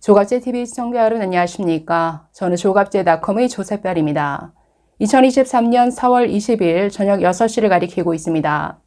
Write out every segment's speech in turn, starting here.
조갑제TV 시청자 여러분 안녕하십니까? 저는 조갑제닷컴의 조셉별입니다. 2023년 4월 20일 저녁 6시를 가리키고 있습니다.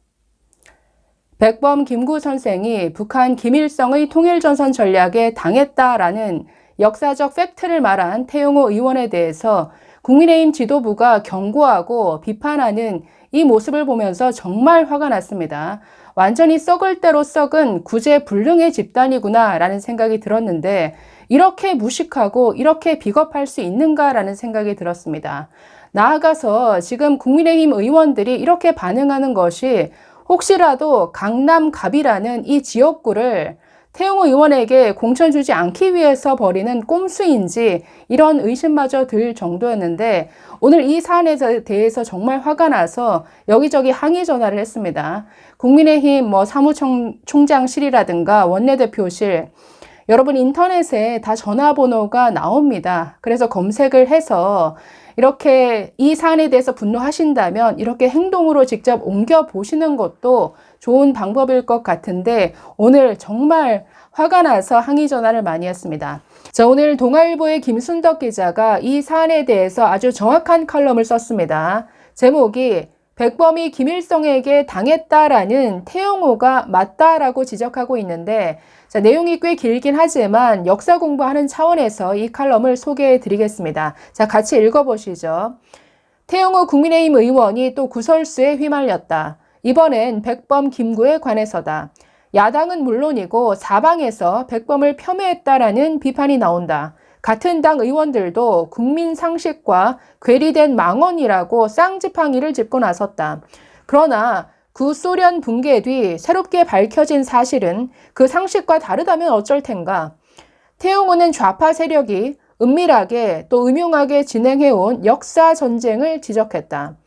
백범 김구 선생이 북한 김일성의 통일전선 전략에 당했다라는 역사적 팩트를 말한 태용호 의원에 대해서 국민의힘 지도부가 경고하고 비판하는 이 모습을 보면서 정말 화가 났습니다. 완전히 썩을 대로 썩은 구제불능의 집단이구나 라는 생각이 들었는데 이렇게 무식하고 이렇게 비겁할 수 있는가라는 생각이 들었습니다. 나아가서 지금 국민의힘 의원들이 이렇게 반응하는 것이 혹시라도 강남갑이라는 이 지역구를 태용호 의원에게 공천 주지 않기 위해서 벌이는 꼼수인지 이런 의심마저 들 정도였는데 오늘 이 사안에 대해서 정말 화가 나서 여기저기 항의 전화를 했습니다. 국민의힘 사무총장실이라든가 원내대표실 여러분 인터넷에 다 전화번호가 나옵니다. 그래서 검색을 해서 이렇게 이 사안에 대해서 분노하신다면 이렇게 행동으로 직접 옮겨보시는 것도 좋은 방법일 것 같은데 오늘 정말 화가 나서 항의 전화를 많이 했습니다. 자, 오늘 동아일보의 김순덕 기자가 이 사안에 대해서 아주 정확한 칼럼을 썼습니다. 제목이 백범이 김일성에게 당했다라는 태용호가 맞다라고 지적하고 있는데 자, 내용이 꽤 길긴 하지만 역사 공부하는 차원에서 이 칼럼을 소개해 드리겠습니다. 자, 같이 읽어보시죠. 태용호 국민의힘 의원이 또 구설수에 휘말렸다. 이번엔 백범 김구에 관해서다. 야당은 물론이고 사방에서 백범을 폄훼했다라는 비판이 나온다. 같은 당 의원들도 국민 상식과 괴리된 망언이라고 쌍지팡이를 짚고 나섰다. 그러나 구소련 붕괴 뒤 새롭게 밝혀진 사실은 그 상식과 다르다면 어쩔 텐가. 태용호는 좌파 세력이 은밀하게 또 음흉하게 진행해온 역사 전쟁을 지적했다.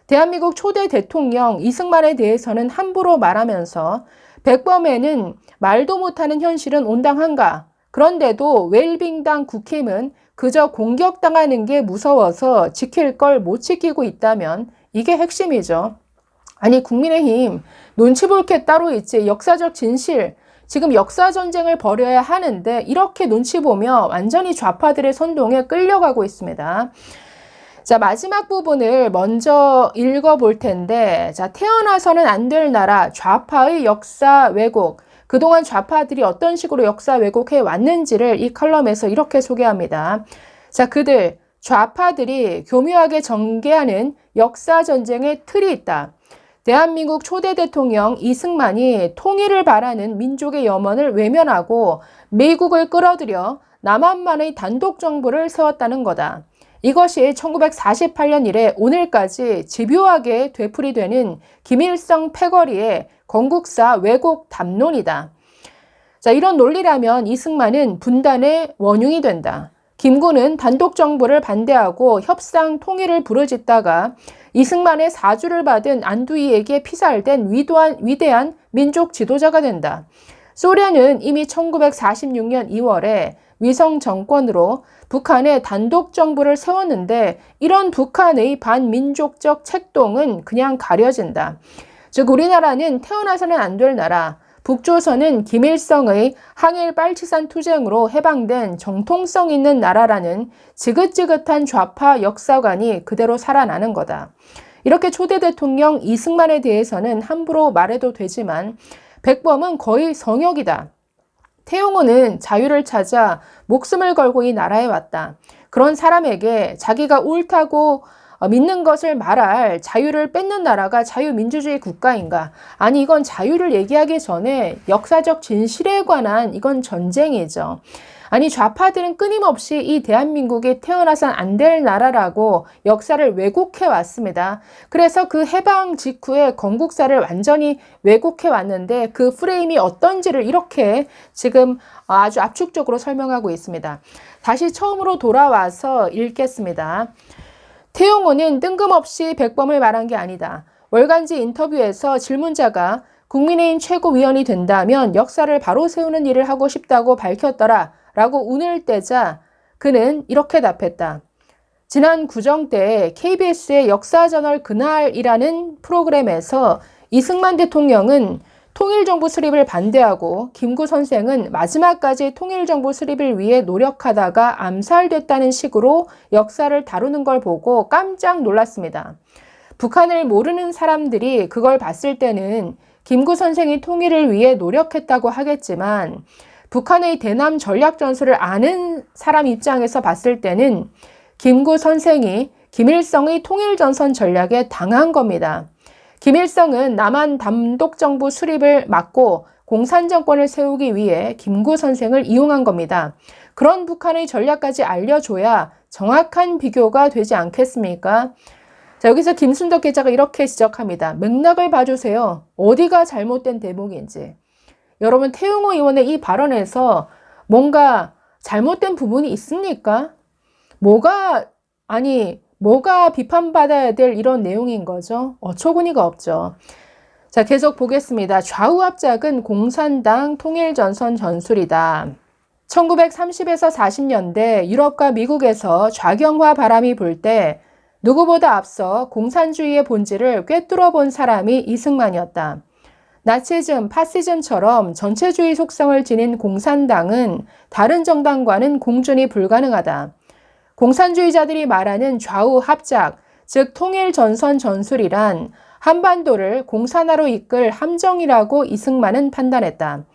대한민국 초대 대통령 이승만에 대해서는 함부로 말하면서 백범에는 말도 못하는 현실은 온당한가? 그런데도 웰빙당 국힘은 그저 공격당하는 게 무서워서 지킬 걸 못 지키고 있다면 이게 핵심이죠. 아니 국민의힘 눈치 볼 게 따로 있지. 역사적 진실, 지금 역사전쟁을 벌여야 하는데 이렇게 눈치 보며 완전히 좌파들의 선동에 끌려가고 있습니다. 자, 마지막 부분을 먼저 읽어볼 텐데 자, 태어나서는 안 될 나라 좌파의 역사 왜곡. 그동안 좌파들이 어떤 식으로 역사 왜곡해 왔는지를 이 칼럼에서 이렇게 소개합니다. 자, 그들 좌파들이 교묘하게 전개하는 역사전쟁의 틀이 있다. 대한민국 초대 대통령 이승만이 통일을 바라는 민족의 염원을 외면하고 미국을 끌어들여 남한만의 단독 정부를 세웠다는 거다. 이것이 1948년 이래 오늘까지 집요하게 되풀이되는 김일성 패거리의 건국사 왜곡 담론이다. 자, 이런 논리라면 이승만은 분단의 원흉이 된다. 김구는 단독 정부를 반대하고 협상 통일을 부르짖다가 이승만의 사주를 받은 안두희에게 피살된 위대한 민족 지도자가 된다. 소련은 이미 1946년 2월에 위성 정권으로 북한에 단독 정부를 세웠는데 이런 북한의 반민족적 책동은 그냥 가려진다. 즉 우리나라는 태어나서는 안 될 나라, 북조선은 김일성의 항일 빨치산 투쟁으로 해방된 정통성 있는 나라라는 지긋지긋한 좌파 역사관이 그대로 살아나는 거다. 이렇게 초대 대통령 이승만에 대해서는 함부로 말해도 되지만 백범은 거의 성역이다. 태용호는 자유를 찾아 목숨을 걸고 이 나라에 왔다. 그런 사람에게 자기가 옳다고 믿는 것을 말할 자유를 뺏는 나라가 자유민주주의 국가인가? 아니 이건 자유를 얘기하기 전에 역사적 진실에 관한 이건 전쟁이죠. 아니 좌파들은 끊임없이 이 대한민국이 태어나선 안 될 나라라고 역사를 왜곡해 왔습니다. 그래서 그 해방 직후에 건국사를 완전히 왜곡해 왔는데 그 프레임이 어떤지를 이렇게 지금 아주 압축적으로 설명하고 있습니다. 다시 처음으로 돌아와서 읽겠습니다. 태용호는 뜬금없이 백범을 말한 게 아니다. 월간지 인터뷰에서 질문자가 국민의힘 최고위원이 된다면 역사를 바로 세우는 일을 하고 싶다고 밝혔더라 라고 운을 떼자 그는 이렇게 답했다. 지난 구정 때 KBS의 역사저널 그날이라는 프로그램에서 이승만 대통령은 통일정부 수립을 반대하고 김구 선생은 마지막까지 통일정부 수립을 위해 노력하다가 암살됐다는 식으로 역사를 다루는 걸 보고 깜짝 놀랐습니다. 북한을 모르는 사람들이 그걸 봤을 때는 김구 선생이 통일을 위해 노력했다고 하겠지만 북한의 대남 전략 전술을 아는 사람 입장에서 봤을 때는 김구 선생이 김일성의 통일전선 전략에 당한 겁니다. 김일성은 남한 단독정부 수립을 막고 공산정권을 세우기 위해 김구 선생을 이용한 겁니다. 그런 북한의 전략까지 알려줘야 정확한 비교가 되지 않겠습니까? 자, 여기서 김순덕 기자가 이렇게 지적합니다. 맥락을 봐주세요. 어디가 잘못된 대목인지. 여러분, 태용호 의원의 이 발언에서 뭔가 잘못된 부분이 있습니까? 뭐가 비판받아야 될 이런 내용인 거죠? 어처구니가 없죠. 자, 계속 보겠습니다. 좌우 합작은 공산당 통일전선 전술이다. 1930에서 40년대 유럽과 미국에서 좌경화 바람이 불 때 누구보다 앞서 공산주의의 본질을 꿰뚫어 본 사람이 이승만이었다. 나치즘, 파시즘처럼 전체주의 속성을 지닌 공산당은 다른 정당과는 공존이 불가능하다. 공산주의자들이 말하는 좌우 합작, 즉 통일 전선 전술이란 한반도를 공산화로 이끌 함정이라고 이승만은 판단했다.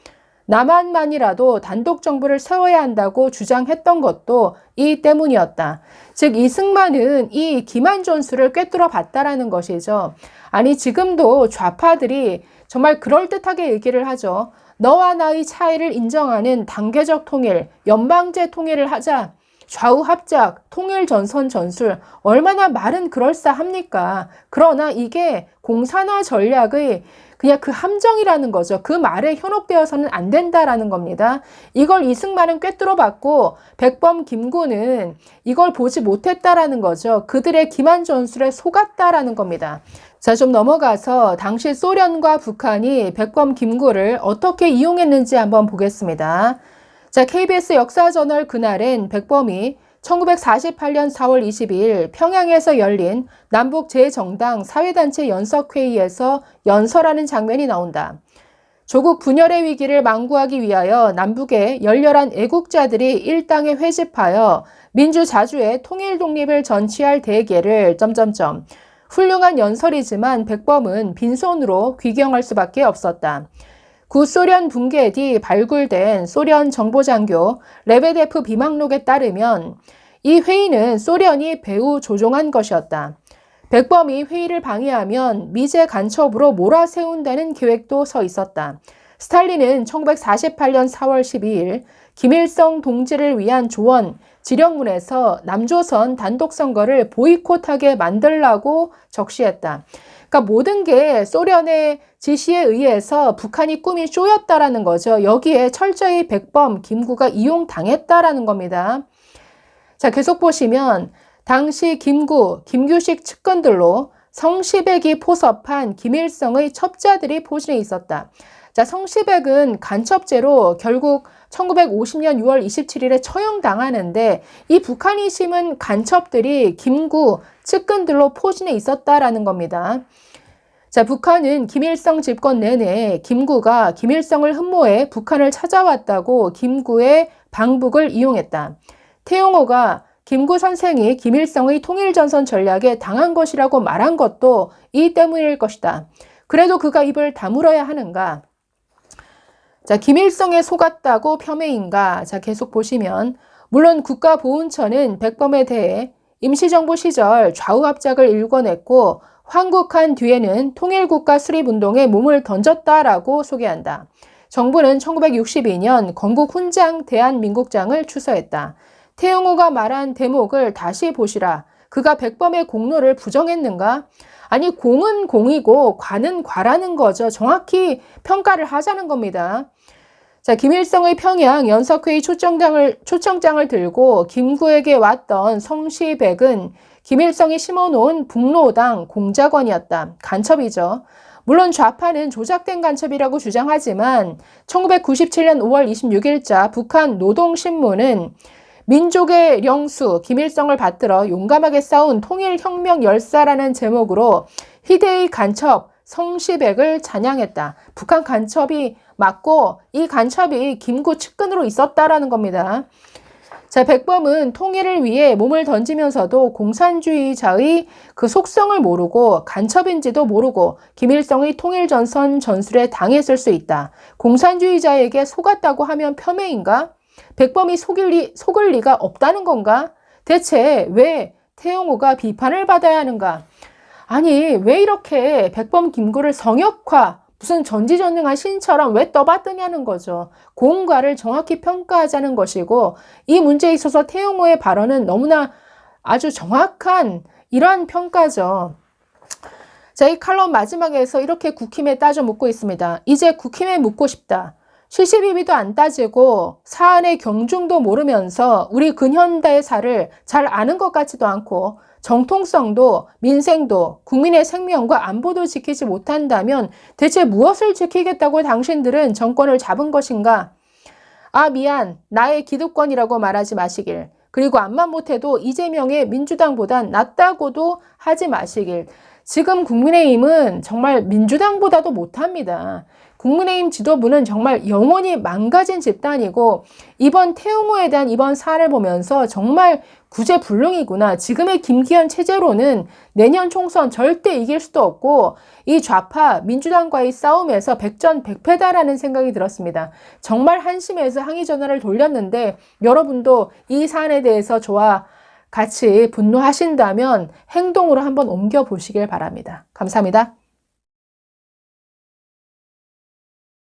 남한만이라도 단독 정부를 세워야 한다고 주장했던 것도 이 때문이었다. 즉 이승만은 이 기만 전술을 꿰뚫어 봤다라는 것이죠. 아니 지금도 좌파들이 정말 그럴듯하게 얘기를 하죠. 너와 나의 차이를 인정하는 단계적 통일, 연방제 통일을 하자. 좌우 합작, 통일 전선 전술, 얼마나 말은 그럴싸합니까? 그러나 이게 공산화 전략의 그냥 그 함정이라는 거죠. 그 말에 현혹되어서는 안 된다라는 겁니다. 이걸 이승만은 꿰뚫어 봤고 백범 김구는 이걸 보지 못했다라는 거죠. 그들의 기만 전술에 속았다라는 겁니다. 자, 좀 넘어가서 당시 소련과 북한이 백범 김구를 어떻게 이용했는지 한번 보겠습니다. 자, KBS 역사저널 그날엔 백범이 1948년 4월 22일 평양에서 열린 남북 제 정당 사회단체 연석회의에서 연설하는 장면이 나온다. 조국 분열의 위기를 망구하기 위하여 남북의 열렬한 애국자들이 일당에 회집하여 민주자주의 통일 독립을 전취할 대계를 훌륭한 연설이지만 백범은 빈손으로 귀경할 수밖에 없었다. 구소련 붕괴 뒤 발굴된 소련 정보장교 레베데프 비망록에 따르면 이 회의는 소련이 배후 조종한 것이었다. 백범이 회의를 방해하면 미제 간첩으로 몰아세운다는 계획도 서 있었다. 스탈린은 1948년 4월 12일 김일성 동지를 위한 조언, 지령문에서 남조선 단독선거를 보이콧하게 만들라고 적시했다. 그러니까 모든 게 소련의 지시에 의해서 북한이 꿈이 쪼였다라는 거죠. 여기에 철저히 백범, 김구가 이용당했다라는 겁니다. 자, 계속 보시면 당시 김구, 김규식 측근들로 성시백이 포섭한 김일성의 첩자들이 포진해 있었다. 자, 성시백은 간첩죄로 결국 1950년 6월 27일에 처형당하는데 이 북한이 심은 간첩들이 김구 측근들로 포진해 있었다라는 겁니다. 자, 북한은 김일성 집권 내내 김구가 김일성을 흠모해 북한을 찾아왔다고 김구의 방북을 이용했다. 태용호가 김구 선생이 김일성의 통일전선 전략에 당한 것이라고 말한 것도 이 때문일 것이다. 그래도 그가 입을 다물어야 하는가? 자, 김일성에 속았다고 폄훼인가? 자, 계속 보시면 물론 국가보훈처는 백범에 대해 임시정부 시절 좌우합작을 일궈냈고 황국한 뒤에는 통일국가 수립운동에 몸을 던졌다라고 소개한다. 정부는 1962년 건국훈장 대한민국장을 추서했다. 태용호가 말한 대목을 다시 보시라. 그가 백범의 공로를 부정했는가? 아니 공은 공이고 과는 과라는 거죠. 정확히 평가를 하자는 겁니다. 자, 김일성의 평양 연석회의 초청장을 들고 김구에게 왔던 성시백은 김일성이 심어놓은 북로당 공작원이었다. 간첩이죠. 물론 좌파는 조작된 간첩이라고 주장하지만 1997년 5월 26일자 북한 노동신문은 민족의 영수 김일성을 받들어 용감하게 싸운 통일혁명 열사라는 제목으로 희대의 간첩 성시백을 찬양했다. 북한 간첩이 맞고 이 간첩이 김구 측근으로 있었다라는 겁니다. 자, 백범은 통일을 위해 몸을 던지면서도 공산주의자의 그 속성을 모르고 간첩인지도 모르고 김일성의 통일전선 전술에 당했을 수 있다. 공산주의자에게 속았다고 하면 폄훼인가? 백범이 속을 리가 없다는 건가? 대체 왜 태용호가 비판을 받아야 하는가? 아니, 왜 이렇게 백범 김구를 성역화, 무슨 전지전능한 신처럼 왜 떠받드냐는 거죠. 공과를 정확히 평가하자는 것이고, 이 문제에 있어서 태용호의 발언은 너무나 아주 정확한 이러한 평가죠. 자, 이 칼럼 마지막에서 이렇게 국힘에 따져 묻고 있습니다. 이제 국힘에 묻고 싶다. 시시비비도 안 따지고 사안의 경중도 모르면서 우리 근현대사를 잘 아는 것 같지도 않고 정통성도 민생도 국민의 생명과 안보도 지키지 못한다면 대체 무엇을 지키겠다고 당신들은 정권을 잡은 것인가? 아, 미안. 나의 기득권이라고 말하지 마시길. 그리고 암만 못해도 이재명의 민주당보단 낫다고도 하지 마시길. 지금 국민의힘은 정말 민주당보다도 못합니다. 국민의힘 지도부는 정말 영원히 망가진 집단이고 이번 태용호에 대한 이번 사안을 보면서 정말 구제불능이구나. 지금의 김기현 체제로는 내년 총선 절대 이길 수도 없고 이 좌파 민주당과의 싸움에서 백전백패다라는 생각이 들었습니다. 정말 한심해서 항의 전화를 돌렸는데 여러분도 이 사안에 대해서 저와 같이 분노하신다면 행동으로 한번 옮겨보시길 바랍니다. 감사합니다.